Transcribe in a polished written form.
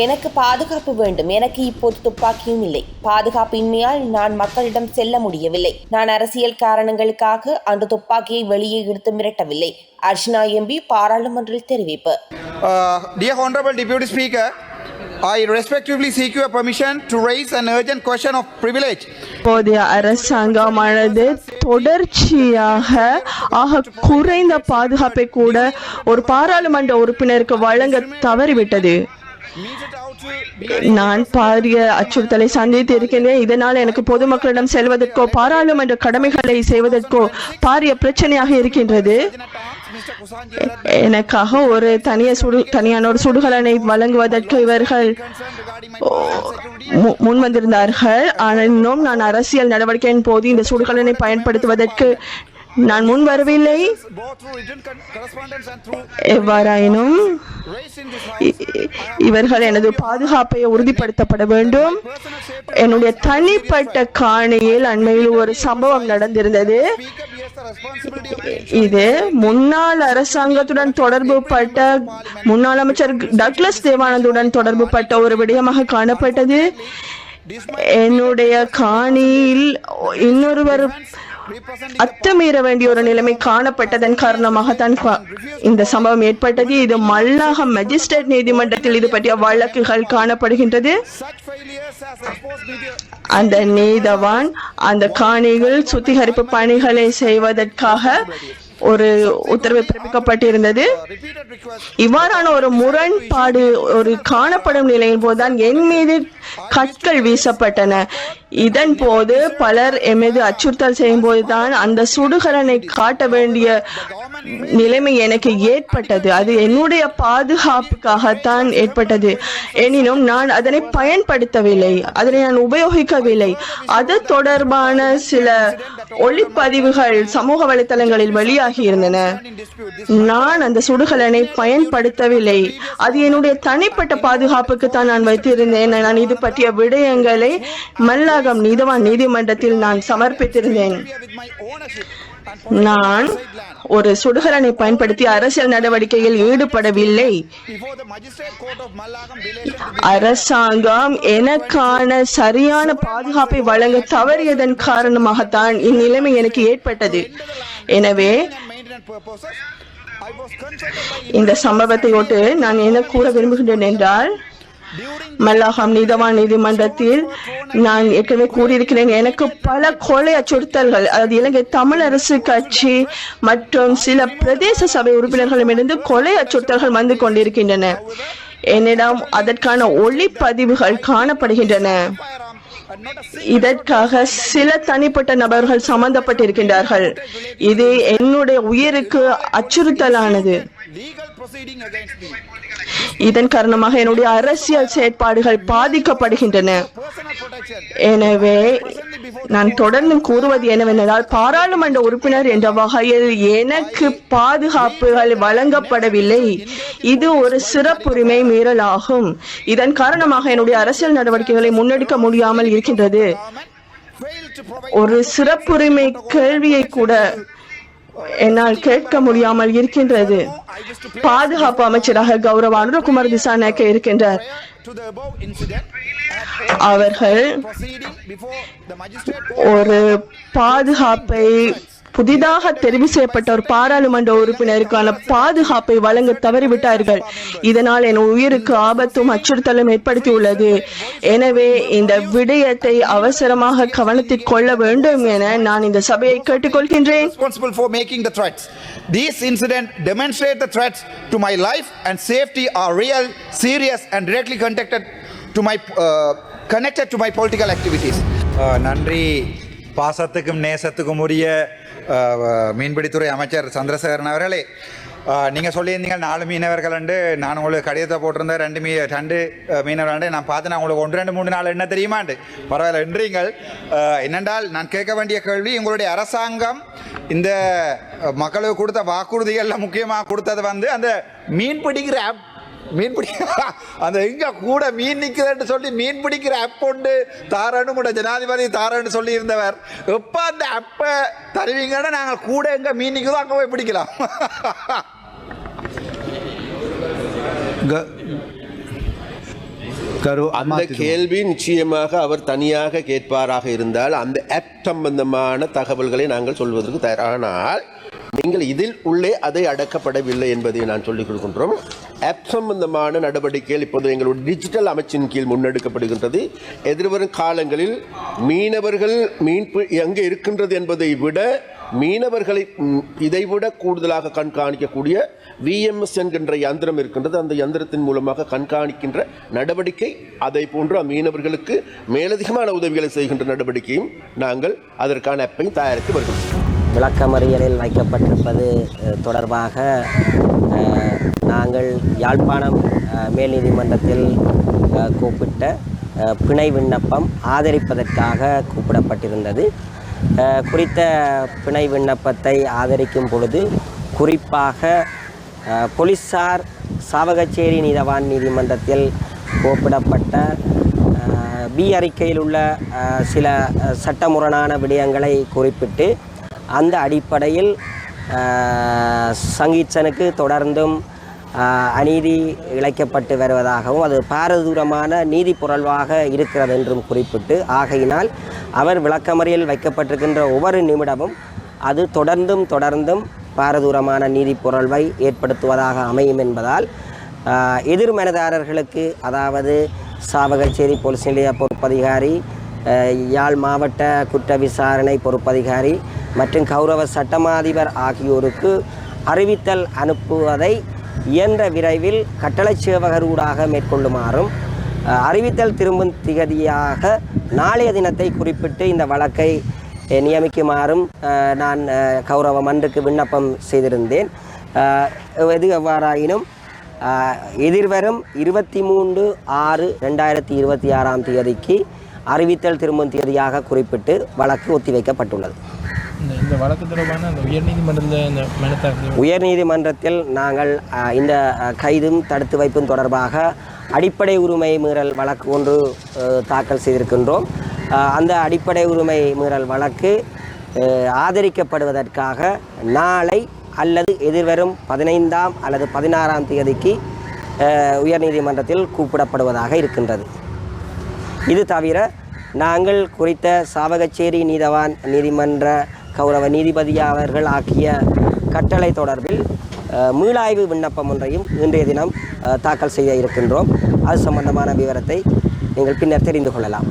எனக்கு பாதுகாப்பு வேண்டும். எனக்கு இப்போது துப்பாக்கியும் இல்லை. பாதுகாப்பின்மையால் நான் மக்களிடம் செல்ல முடியவில்லை. நான் அரசியல் காரணங்களுக்காக அந்த துப்பாக்கியை வெளியே எடுத்து மிரட்டவில்லை. அர்ச்சனா எம்பி பாராளுமன்றில் தெரிவிப்பு. Dear Honorable Deputy Speaker, I respectively seek your permission to raise an urgent question of privilege. போதிய அரசாங்கமானது தொடர்ச்சியாக ஆக குறைந்த பாதுகாப்பை கூட ஒரு பாராளுமன்ற உறுப்பினருக்கு வழங்க தவறிவிட்டது. நான் பாரிய அச்சுறுத்தலை சந்தித்து இருக்கின்றேன். இதனால் எனக்கு பொதுமக்களிடம் செல்வதற்கோ பாராளுமன்ற கடமைகளை செய்வதற்கோ பாரிய பிரச்சனையாக இருக்கின்றது. எனக்காக ஒரு தனியான ஒரு சுடுகலனை வழங்குவதற்கு இவர்கள் முன் வந்திருந்தார்கள். ஆனாலும் நான் அரசியல் நடவடிக்கையின் போது இந்த சுடுகலனை பயன்படுத்துவதற்கு நான் முன் வரவில்லை. எவ்வாறாயினும் இவர்கள் எனது பாதுகாப்பை உறுதிப்படுத்தப்பட வேண்டும். என்னுடைய தனிப்பட்ட காணியில் அண்மையில் ஒரு சம்பவம் நடந்திருந்தது. இது முன்னாள் அரசாங்கத்துடன் தொடர்பு பட்ட முன்னாள் அமைச்சர் டக்ளஸ் தேவானந்துடன் தொடர்பு பட்ட ஒரு விடயமாக காணப்பட்டது. என்னுடைய காணியில் இன்னொருவர் அத்துமீற வேண்டிய ஒரு நிலைமை காணப்பட்டதன் காரணமாகத்தான் இந்த சம்பவம் ஏற்பட்டது. இது மல்லாகம் மேஜிஸ்ட்ரேட் நீதிமன்றத்தில் இது பற்றிய வழக்குகள் காணப்படுகின்றது. அந்த நீதவான் அந்த காணிகள் சுத்திகரிப்பு பணிகளை செய்வதற்காக ஒரு உத்தரவு பிறப்பிக்கப்பட்டிருந்தது. இவ்வாறான ஒரு முரண்பாடு ஒரு காணப்படும் நிலையின் போதுதான் என் மீது கற்கள் வீசப்பட்டன. இதன் போது பலர் எமது அச்சுறுத்தல் செய்யும் போதுதான் அந்த சுடுகலனை காட்ட வேண்டிய நிலைமை எனக்கு ஏற்பட்டது. அது என்னுடைய பாதுகாப்புக்காகத்தான் ஏற்பட்டது. எனினும் நான் அதனை பயன்படுத்தவில்லை, அதனை நான் உபயோகிக்கவில்லை. அது தொடர்பான சில ஒளிப்பதிவுகள் சமூக வலைத்தளங்களில் வெளியாகி இருந்தன. நான் அந்த சுடுகலனை பயன்படுத்தவில்லை. அது என்னுடைய தனிப்பட்ட பாதுகாப்புக்கு தான் நான் வைத்திருந்தேன். நான் இது பற்றிய விடயங்களை மல்லாகம் நீதவான் நீதிமன்றத்தில் நான் சமர்ப்பித்திருந்தேன். நான் ஒரு சுடுகலனை பயன்படுத்தி அரசியல் நடவடிக்கையில் ஈடுபடவில்லை. அரசாங்கம் எனக்கான சரியான பாதுகாப்பை வழங்க தவறியதன் காரணமாகத்தான் இந்நிலைமை எனக்கு ஏற்பட்டது. எனவே இந்த சம்பவத்தை ஒட்டு நான் என்ன கூற விரும்புகின்றேன் என்றால், மல்லாகம் நீதவான் நீதிமன்றத்தில் நான் ஏற்கனவே கூறியிருக்கிறேன், எனக்கு பல கொலை அச்சுறுத்தல்கள், அதாவது இலங்கை தமிழரசு கட்சி மற்றும் சில பிரதேச சபை உறுப்பினர்களிடமிருந்து கொலை அச்சுறுத்தல்கள் வந்து கொண்டிருக்கின்றன. என்னிடம் அதற்கான ஒளிப்பதிவுகள் காணப்படுகின்றன. இதற்காக சில தனிப்பட்ட நபர்கள் சம்பந்தப்பட்டிருக்கின்றார்கள். இது என்னுடைய உயிருக்கு அச்சுறுத்தலானது. இதன் காரணமாக என்னுடைய அரசியல் செயற்பாடுகள் பாதிக்கப்படுகின்றன. எனவே நான் தொடர்ந்து கூறுவது என்னவென்றால், பாராளுமன்ற உறுப்பினர் என்ற வகையில் எனக்கு பாதுகாப்புகள் வழங்கப்படவில்லை. இது ஒரு சிறப்புரிமை மீறல் ஆகும். இதன் காரணமாக என்னுடைய அரசியல் நடவடிக்கைகளை முன்னெடுக்க முடியாமல் இருக்கின்றது. ஒரு சிறப்புரிமை கேள்வியை கூட என்னால் கேட்க முடியாமல் இருக்கின்றது. பாதுகாப்பு அமைச்சராக கௌரவ அனுரகுமார் திசாநாயக்க இருக்கின்றார். அவர்கள் ஒரு பாதுகாப்பை புதிதாக தெரிவு செய்யப்பட்ட ஒரு பாராளுமன்ற உறுப்பினருக்கான பாதுகாப்பை வழங்க தவறிவிட்டார்கள். இதனால் என் உயிருக்கு ஆபத்தும் அச்சுறுத்தலும் ஏற்படுத்தியுள்ளது. எனவே இந்த விடயத்தை அவசரமாக கவனத்தில் கொள்ள வேண்டும் என நான் இந்த சபையை கேட்டுக்கொள்கின்றேன். These incidents demonstrate the threats to my life and safety are real, serious and directly connected to my political activities. நன்றி. பாசத்துக்கும் நேசத்துக்கும் உரிய மீன்பிடித்துறை அமைச்சர் சந்திரசேகரன் அவர்களே, நீங்கள் சொல்லியிருந்தீங்க 4 மீனவர்கள் அண்டு நான் உங்களுக்கு கடிதத்தை போட்டிருந்தேன். 2 மீனவர்கள் நான் பார்த்து நான் உங்களுக்கு 1, 2, 3, 4 என்ன தெரியுமாண்டு பரவாயில்ல என்றீங்கள். என்னென்றால் நான் கேட்க வேண்டிய கேள்வி, உங்களுடைய அரசாங்கம் இந்த மக்களுக்கு கொடுத்த வாக்குறுதிகளில் முக்கியமாக கொடுத்தது வந்து அந்த மீன் பிடிக்கிற அந்த இங்க கூட மீன் நிற்குதுன்னு சொல்லி மீன் பிடிக்கிற ஆப் கொண்டு தாரன்னு ஜனாதிபதி தாரன்னு சொல்லி இருந்தவர். எப்ப அந்த ஆப்பை தருவீங்கன்னா நாங்கள் கூட எங்க மீன் நிற்குதோ அங்கே போய் பிடிக்கலாம். அந்த கேள்வி நிச்சயமாக அவர் தனியாக கேட்பாராக இருந்தால் அந்த ஆப் சம்பந்தமான தகவல்களை நாங்கள் சொல்வதற்கு தயாரானால் நீங்கள் இதில் உள்ளே அதை அடக்கப்படவில்லை என்பதை நான் சொல்லிக் கொடுக்கின்றோம். ஆப் சம்பந்தமான நடவடிக்கைகள் இப்போது எங்களுடைய டிஜிட்டல் அமைச்சின் கீழ் முன்னெடுக்கப்படுகின்றது. எதிர்வரும் காலங்களில் மீனவர்கள் மீன்பு எங்கே இருக்கின்றது என்பதை விட மீனவர்களை இதைவிட கூடுதலாக கண்காணிக்கக்கூடிய VMS என்கின்ற யந்திரம் இருக்கின்றது. அந்த யந்திரத்தின் மூலமாக கண்காணிக்கின்ற நடவடிக்கை, அதை போன்று மீனவர்களுக்கு மேலதிகமான உதவிகளை செய்கின்ற நடவடிக்கையும் நாங்கள் அதற்கான ஆப்பை தயாரித்து வருகிறோம். விளக்கமறியலில் வைக்கப்பட்டிருப்பது தொடர்பாக நாங்கள் யாழ்ப்பாணம் மேல் நீதிமன்றத்தில் கூப்பிட்ட பிணை விண்ணப்பம் ஆதரிப்பதற்காக கூப்பிடப்பட்டிருந்தது. குறித்த பிணை விண்ணப்பத்தை ஆதரிக்கும் பொழுது குறிப்பாக போலீசார் சாவகச்சேரி நீதவான் நீதிமன்றத்தில் கூப்பிடப்பட்ட பி அறிக்கையில் உள்ள சில சட்டமுரணான விடயங்களை குறிப்பிட்டு அந்த அடிப்படையில் சங்கீச்சனுக்கு தொடர்ந்தும் அநீதி இழைக்கப்பட்டு வருவதாகவும் அது பாரதூரமான நீதி புரள்வாக இருக்கிறது என்றும் குறிப்பிட்டு, ஆகையினால் அவர் விளக்கமறியல் வைக்கப்பட்டிருக்கின்ற ஒவ்வொரு நிமிடமும் அது தொடர்ந்தும் பாரதூரமான நீதி புரள்வை ஏற்படுத்துவதாக அமையும் என்பதால் எதிர்மனதாரர்களுக்கு, அதாவது சாவகச்சேரி போலீஸ் நிலைய பொறுப்பதிகாரி, யாழ் மாவட்ட குற்ற விசாரணை பொறுப்பதிகாரி மற்றும் கௌரவ சட்டமாதிபர் ஆகியோருக்கு அறிவித்தல் அனுப்புவதை இயன்ற விரைவில் கட்டளை சேவகர் ஊடாக மேற்கொள்ளுமாறும், அறிவித்தல் திரும்பும் திகதியாக நாளைய தினத்தை குறிப்பிட்டு இந்த வழக்கை நியமிக்குமாறும் நான் கௌரவ மன்றுக்கு விண்ணப்பம் செய்திருந்தேன். எது எவ்வாறாயினும் எதிர்வரும் 23/6/2026 தேதிக்கு அறிவித்தல் திரும்பும் தேதியாக குறிப்பிட்டு வழக்கு ஒத்திவைக்கப்பட்டுள்ளது. இந்த வழக்கு தொடர்பான உயர்நீதிமன்றத்தில் நாங்கள் இந்த கைதும் தடுத்து வைப்பும் தொடர்பாக அடிப்படை உரிமை மீறல் வழக்கு ஒன்று தாக்கல் செய்திருக்கின்றோம். அந்த அடிப்படை உரிமை மீறல் வழக்கு ஆதரிக்கப்படுவதற்காக நாளை அல்லது எதிர்வரும் 15ஆம் அல்லது 16ஆம் தேதிக்கு உயர்நீதிமன்றத்தில் கூப்பிடப்படுவதாக இருக்கின்றது. இது தவிர நாங்கள் குறித்த சாவகச்சேரி நீதவான் நீதிமன்ற கௌரவ நீதிபதி அவர்கள் ஆக்கிய கட்டளை தொடர்பில் மீளாய்வு விண்ணப்பம் ஒன்றையும் இன்றைய தினம் தாக்கல் செய்ய இருக்கின்றோம். அது சம்பந்தமான விவரத்தை நீங்கள் பின்னர் தெரிந்து கொள்ளலாம்.